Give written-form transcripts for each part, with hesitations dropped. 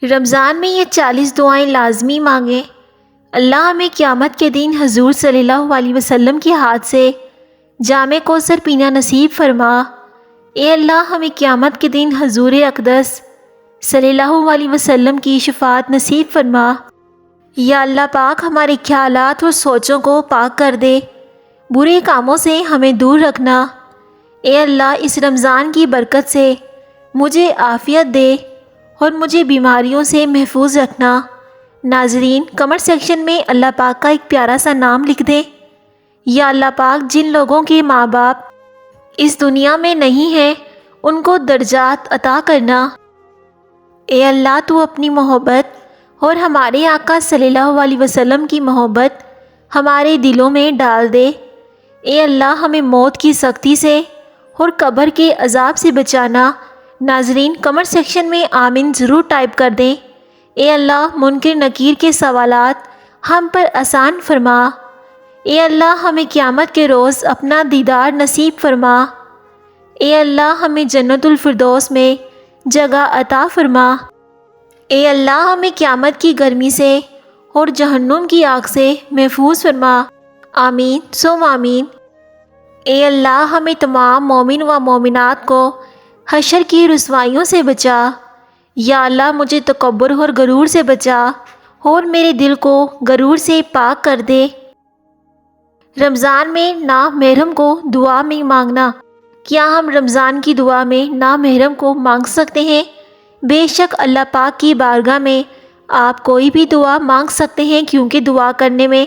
رمضان میں یہ 40 دعائیں لازمی مانگیں۔ اللہ ہمیں قیامت کے دن حضور صلی اللہ علیہ وسلم کے ہاتھ سے جام کوثر پینا نصیب فرما۔ اے اللہ ہمیں قیامت کے دن حضور اقدس صلی اللہ علیہ وسلم کی شفاعت نصیب فرما۔ یا اللہ پاک ہمارے خیالات اور سوچوں کو پاک کر دے، برے کاموں سے ہمیں دور رکھنا۔ اے اللہ اس رمضان کی برکت سے مجھے عافیت دے اور مجھے بیماریوں سے محفوظ رکھنا۔ ناظرین، کمنٹ سیکشن میں اللہ پاک کا ایک پیارا سا نام لکھ دیں۔ یا اللہ پاک جن لوگوں کے ماں باپ اس دنیا میں نہیں ہیں ان کو درجات عطا کرنا۔ اے اللہ تو اپنی محبت اور ہمارے آقا صلی اللہ علیہ وسلم کی محبت ہمارے دلوں میں ڈال دے۔ اے اللہ ہمیں موت کی سختی سے اور قبر کے عذاب سے بچانا۔ ناظرین کمنٹ سیکشن میں آمین ضرور ٹائپ کر دیں۔ اے اللہ منکر نکیر کے سوالات ہم پر آسان فرما۔ اے اللہ ہمیں قیامت کے روز اپنا دیدار نصیب فرما۔ اے اللہ ہمیں جنت الفردوس میں جگہ عطا فرما۔ اے اللہ ہمیں قیامت کی گرمی سے اور جہنم کی آگ سے محفوظ فرما۔ آمین ثم آمین۔ اے اللہ ہمیں تمام مومن و مومنات کو حشر کی رسوائیوں سے بچا۔ یا اللہ مجھے تکبر اور غرور سے بچا اور میرے دل کو غرور سے پاک کر دے۔ رمضان میں نامحرم کو دعا میں مانگنا۔ کیا ہم رمضان کی دعا میں نامحرم کو مانگ سکتے ہیں؟ بے شک اللہ پاک کی بارگاہ میں آپ کوئی بھی دعا مانگ سکتے ہیں، کیونکہ دعا کرنے میں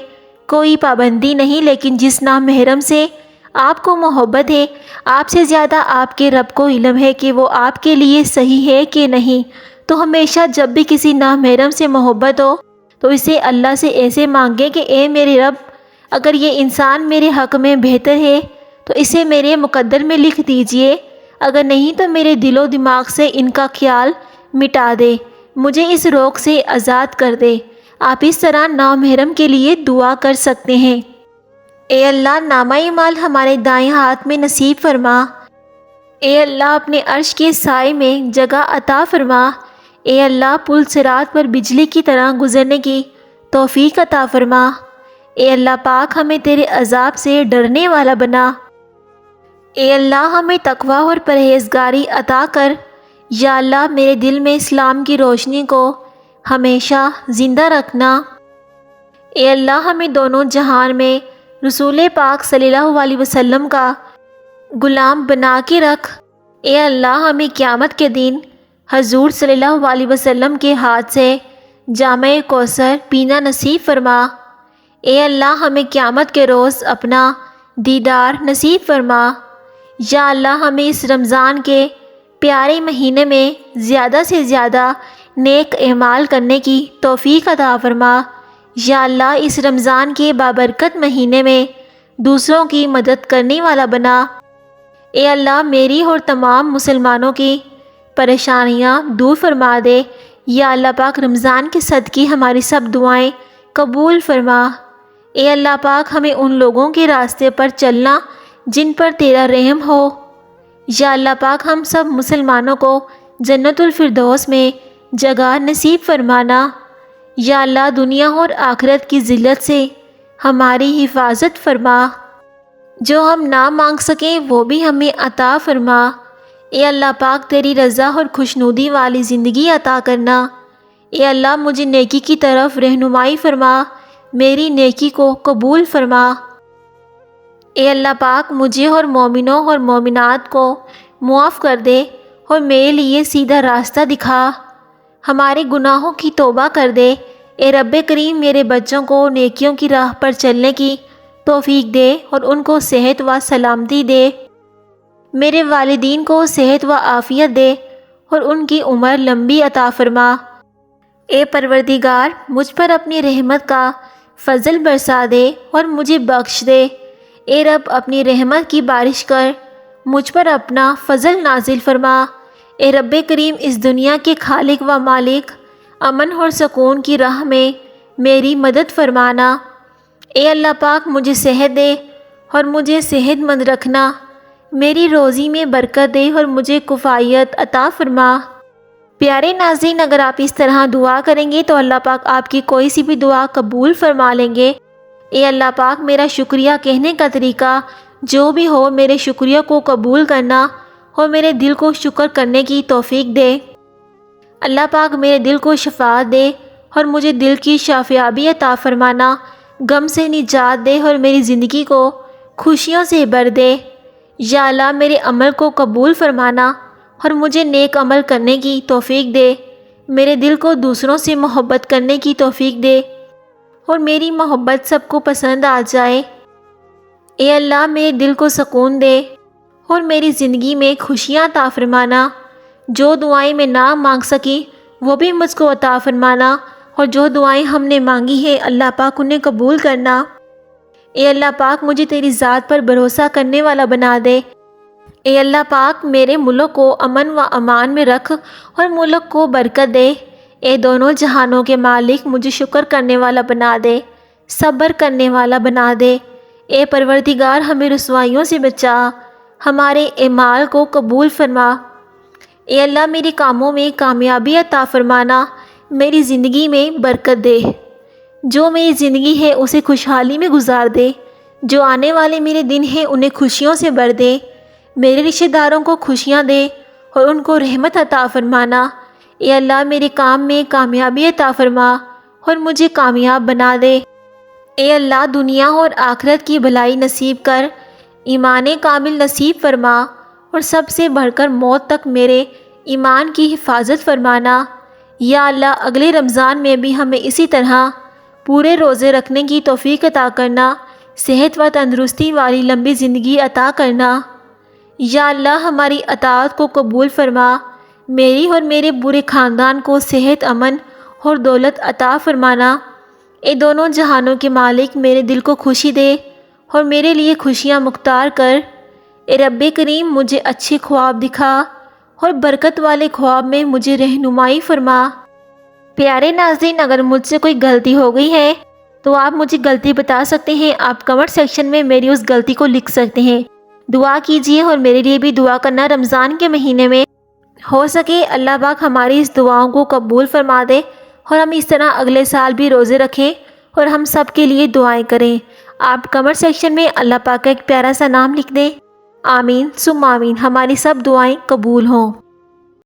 کوئی پابندی نہیں، لیکن جس نامحرم سے آپ کو محبت ہے، آپ سے زیادہ آپ کے رب کو علم ہے کہ وہ آپ کے لیے صحیح ہے کہ نہیں، تو ہمیشہ جب بھی کسی نامحرم سے محبت ہو تو اسے اللہ سے ایسے مانگیں کہ اے میرے رب، اگر یہ انسان میرے حق میں بہتر ہے تو اسے میرے مقدر میں لکھ دیجئے، اگر نہیں تو میرے دل و دماغ سے ان کا خیال مٹا دے، مجھے اس روگ سے آزاد کر دے۔ آپ اس طرح نامحرم کے لیے دعا کر سکتے ہیں۔ اے اللہ نامہ اعمال ہمارے دائیں ہاتھ میں نصیب فرما۔ اے اللہ اپنے عرش کے سائے میں جگہ عطا فرما۔ اے اللہ پل صراط پر بجلی کی طرح گزرنے کی توفیق عطا فرما۔ اے اللہ پاک ہمیں تیرے عذاب سے ڈرنے والا بنا۔ اے اللہ ہمیں تقوی اور پرہیزگاری عطا کر۔ یا اللہ میرے دل میں اسلام کی روشنی کو ہمیشہ زندہ رکھنا۔ اے اللہ ہمیں دونوں جہان میں رسول پاک صلی اللہ علیہ وسلم کا غلام بنا کے رکھ۔ اے اللہ ہمیں قیامت کے دن حضور صلی اللہ علیہ وسلم کے ہاتھ سے جام کوثر پینا نصیب فرما۔ اے اللہ ہمیں قیامت کے روز اپنا دیدار نصیب فرما۔ یا اللہ ہمیں اس رمضان کے پیارے مہینے میں زیادہ سے زیادہ نیک اعمال کرنے کی توفیق عطا فرما۔ یا اللہ اس رمضان کے بابرکت مہینے میں دوسروں کی مدد کرنے والا بنا۔ اے اللہ میری اور تمام مسلمانوں کی پریشانیاں دور فرما دے۔ یا اللہ پاک رمضان کے صدقے ہماری سب دعائیں قبول فرما۔ اے اللہ پاک ہمیں ان لوگوں کے راستے پر چلنا جن پر تیرا رحم ہو۔ یا اللہ پاک ہم سب مسلمانوں کو جنت الفردوس میں جگہ نصیب فرمانا۔ یا اللہ دنیا اور آخرت کی ذلت سے ہماری حفاظت فرما، جو ہم نہ مانگ سکیں وہ بھی ہمیں عطا فرما۔ اے اللہ پاک تیری رضا اور خوشنودی والی زندگی عطا کرنا۔ اے اللہ مجھے نیکی کی طرف رہنمائی فرما، میری نیکی کو قبول فرما۔ اے اللہ پاک مجھے اور مومنوں اور مومنات کو معاف کر دے اور میرے لیے سیدھا راستہ دکھا، ہمارے گناہوں کی توبہ کر دے۔ اے رب کریم میرے بچوں کو نیکیوں کی راہ پر چلنے کی توفیق دے اور ان کو صحت و سلامتی دے، میرے والدین کو صحت و عافیت دے اور ان کی عمر لمبی عطا فرما۔ اے پروردگار مجھ پر اپنی رحمت کا فضل برسا دے اور مجھے بخش دے۔ اے رب اپنی رحمت کی بارش کر مجھ پر اپنا فضل نازل فرما۔ اے رب کریم اس دنیا کے خالق و مالک امن اور سکون کی راہ میں میری مدد فرمانا۔ اے اللہ پاک مجھے صحت دے اور مجھے صحت مند رکھنا، میری روزی میں برکت دے اور مجھے کفایت عطا فرما۔ پیارے ناظرین، اگر آپ اس طرح دعا کریں گے تو اللہ پاک آپ کی کوئی سی بھی دعا قبول فرما لیں گے۔ اے اللہ پاک، میرا شکریہ کہنے کا طریقہ جو بھی ہو، میرے شکریہ کو قبول کرنا اور میرے دل کو شکر کرنے کی توفیق دے۔ اللہ پاک میرے دل کو شفاعت دے اور مجھے دل کی شافیابی عطا فرمانا، غم سے نجات دے اور میری زندگی کو خوشیوں سے بھر دے۔ یا اللہ، میرے عمل کو قبول فرمانا اور مجھے نیک عمل کرنے کی توفیق دے۔ میرے دل کو دوسروں سے محبت کرنے کی توفیق دے اور میری محبت سب کو پسند آ جائے۔ اے اللہ، میرے دل کو سکون دے اور میری زندگی میں خوشیاں عطا فرمانا۔ جو دعائیں میں نہ مانگ سکی وہ بھی مجھ کو عطا فرمانا، اور جو دعائیں ہم نے مانگی ہیں اللہ پاک انہیں قبول کرنا۔ اے اللہ پاک، مجھے تیری ذات پر بھروسہ کرنے والا بنا دے۔ اے اللہ پاک، میرے ملک کو امن و امان میں رکھ اور ملک کو برکت دے۔ اے دونوں جہانوں کے مالک، مجھے شکر کرنے والا بنا دے، صبر کرنے والا بنا دے۔ اے پروردگار، ہمیں رسوائیوں سے بچا، ہمارے اعمال کو قبول فرما۔ اے اللہ، میرے کاموں میں کامیابی عطا فرمانا، میری زندگی میں برکت دے۔ جو میری زندگی ہے اسے خوشحالی میں گزار دے، جو آنے والے میرے دن ہیں انہیں خوشیوں سے بھر دے۔ میرے رشتہ داروں کو خوشیاں دے اور ان کو رحمت عطا فرمانا۔ اے اللہ، میرے کام میں کامیابی عطا فرما اور مجھے کامیاب بنا دے۔ اے اللہ، دنیا اور آخرت کی بھلائی نصیب کر، ایمان کامل نصیب فرما، اور سب سے بڑھ کر موت تک میرے ایمان کی حفاظت فرمانا۔ یا اللہ، اگلے رمضان میں بھی ہمیں اسی طرح پورے روزے رکھنے کی توفیق عطا کرنا، صحت و تندرستی والی لمبی زندگی عطا کرنا۔ یا اللہ، ہماری اطاعت کو قبول فرما، میری اور میرے پورے خاندان کو صحت، امن اور دولت عطا فرمانا۔ اے دونوں جہانوں کے مالک، میرے دل کو خوشی دے اور میرے لیے خوشیاں مختار کر۔ اے رب کریم، مجھے اچھے خواب دکھا اور برکت والے خواب میں مجھے رہنمائی فرما۔ پیارے ناظرین، اگر مجھ سے کوئی غلطی ہو گئی ہے تو آپ مجھے غلطی بتا سکتے ہیں، آپ کمنٹ سیکشن میں میری اس غلطی کو لکھ سکتے ہیں۔ دعا کیجیے اور میرے لیے بھی دعا کرنا، رمضان کے مہینے میں ہو سکے اللہ پاک ہماری اس دعاؤں کو قبول فرما دے اور ہم اس طرح اگلے سال بھی روزے رکھیں اور ہم سب کے لیے دعائیں کریں۔ آپ کمنٹ سیکشن میں اللہ پاک کا ایک پیارا سا نام لکھ دیں۔ آمین ثم آمین، ہماری سب دعائیں قبول ہوں۔